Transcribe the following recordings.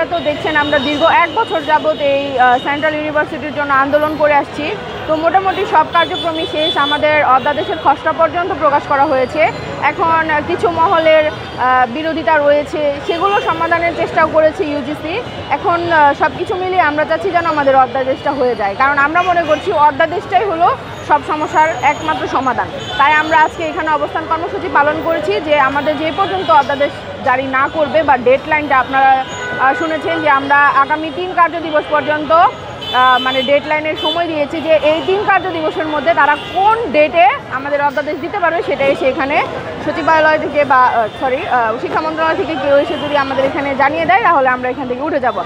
আপনারা তো দেখছেন আমরা দীর্ঘ 1 বছর যাবত এই সেন্ট্রাল ইউনিভার্সিটির জন্য আন্দোলন করে আসছি। তো মোটামুটি সব কার্যক্রমই শেষ, আমাদের অধ্যাদেশের খসড়া পর্যন্ত প্রকাশ করা হয়েছে। এখন কিছু মহলের বিরোধিতা রয়েছে, সেগুলো সমাধানের চেষ্টাও করেছে ইউজিসি। এখন সব কিছু মিলিয়ে আমরা চাচ্ছি যেন আমাদের অধ্যাদেশটা হয়ে যায়, কারণ আমরা মনে করছি অধ্যাদেশটাই হলো সব সমস্যার একমাত্র সমাধান। তাই আমরা আজকে এখানে অবস্থান কর্মসূচি পালন করেছি যে আমাদের যে পর্যন্ত অধ্যাদেশ জারি না করবে বা ডেডলাইনটা আপনারা শুনেছেন যে আমরা আগামী 3 কার্য দিবস পর্যন্ত মানে ডেডলাইনের সময় দিয়েছি, যে এই 3 কার্য দিবসের মধ্যে তারা কোন ডেটে আমাদের অধ্যাদেশ দিতে পারবে সেটা এসে এখানে সচিবালয় থেকে বা শিক্ষা মন্ত্রণালয় থেকে কেউ এসে যদি আমাদের এখানে জানিয়ে দেয় তাহলে আমরা এখান থেকে উঠে যাব।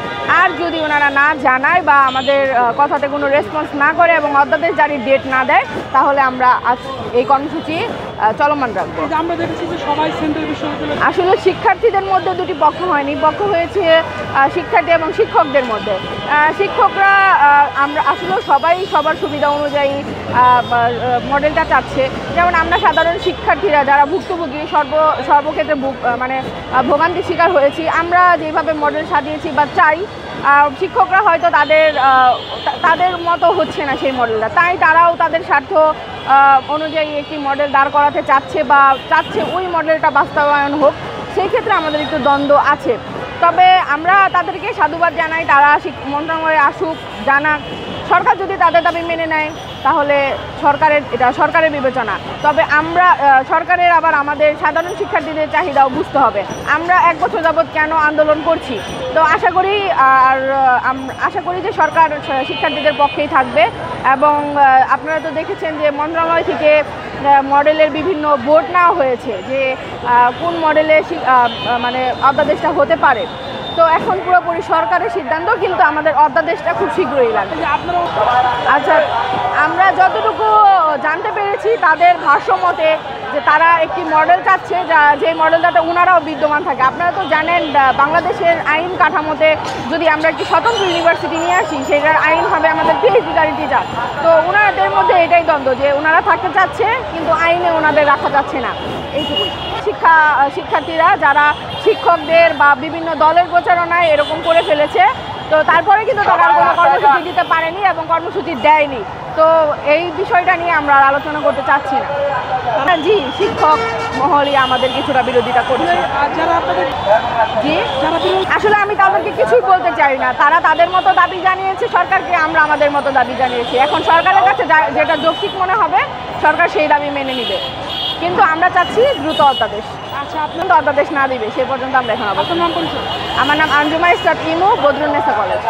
আর যদি ওনারা না জানায় বা আমাদের কথাতে কোনো রেসপন্স না করে এবং অধ্যাদেশ জারির ডেট না দেয় তাহলে আমরা আজ এই কর্মসূচি চলমান রাখবো। আমরা দেখেছি যে সবাই সেন্ট্রাল বিশ্ববিদ্যালয় আসলে শিক্ষার্থীদের মধ্যে দুটি পক্ষ হয়নি, পক্ষ হয়েছে শিক্ষার্থী এবং শিক্ষকদের মধ্যে। শিক্ষকরা আমরা আসলে সবাই সবার সুবিধা অনুযায়ী মডেলটা চাচ্ছে। যেমন আমরা সাধারণ শিক্ষার্থীরা যারা ভুক্তভোগী সর্বক্ষেত্রে মানে ভোগান্তির শিকার হয়েছি, আমরা যেভাবে মডেল সাজিয়েছি বা চাই, শিক্ষকরা হয়তো তাদের মতো হচ্ছে না সেই মডেলটা, তাই তারাও তাদের স্বার্থ অনুযায়ী একটি মডেল দাঁড় করাতে চাচ্ছে বা চাচ্ছে ওই মডেলটা বাস্তবায়ন হোক। সেই ক্ষেত্রে আমাদের একটু দ্বন্দ্ব আছে। তবে আমরা তাদেরকে সাধুবাদ জানাই, তারা মন্ত্রণালয়ে আসুক, জানাক। সরকার যদি তাদের দাবি মেনে নেয় তাহলে এটা সরকারের বিবেচনা। তবে আমরা সরকারের আবার আমাদের সাধারণ শিক্ষার্থীদের চাহিদাও বুঝতে হবে। আমরা 1 বছর যাবৎ কেন আন্দোলন করছি, তো আশা করি যে সরকার শিক্ষার্থীদের পক্ষেই থাকবে। এবং আপনারা তো দেখেছেন যে মন্ত্রণালয় থেকে মডেলের বিভিন্ন বোর্ড নেওয়া হয়েছে যে কোন মডেলে মানে অধ্যাদেশটা হতে পারে। তো এখন পুরোপুরি সরকারের সিদ্ধান্ত, কিন্তু আমাদের অধ্যাদেশটা খুব শীঘ্রই লাগবে। আচ্ছা, আমরা যতটুকু জানতে পেরেছি তাদের ভাষ্যমতে যে তারা একটি মডেল চাচ্ছে যে মডেলটাতে ওনারাও বিদ্যমান থাকে। আপনারা তো জানেন বাংলাদেশের আইন কাঠামোতে যদি আমরা একটি স্বতন্ত্র ইউনিভার্সিটি নিয়ে আসি সেটার আইন হবে আমাদের পিএইচডিকারী টিচার। তো ওনাদের মধ্যে এটাই দ্বন্দ্ব যে ওনারা থাকতে চাচ্ছে কিন্তু আইনে ওনাদের রাখা যাচ্ছে না, এইটুকুই। শিক্ষার্থীরা যারা শিক্ষকদের বা বিভিন্ন দলের প্রচারণায় এরকম করে ফেলেছে, তো তারপরে কিন্তু তারা কোনো কর্মসূচি দিতে পারেনি এবং কর্মসূচি দেয়নি। তো এই বিষয়টা নিয়ে আমরা আলোচনা করতে চাচ্ছি না। জি, শিক্ষক মহলই আমাদের কিছুটা বিরোধিতা করছে। জি, আসলে আমি তাদেরকে কিছুই বলতে চাই না। তারা তাদের মতো দাবি জানিয়েছে সরকারকে, আমরা আমাদের মতো দাবি জানিয়েছি। এখন সরকারের কাছে যেটা যৌক্তিক মনে হবে সরকার সেই দাবি মেনে নিবে, কিন্তু আমরা চাচ্ছি দ্রুত অধ্যাদেশ। আচ্ছা, আপনার তো অধ্যাদেশ না দিবে সে পর্যন্ত আমরা এখন অবস্থান। আমার নাম আঞ্জুমা ইসলাম ইমু, বদরুন্নেসা কলেজ।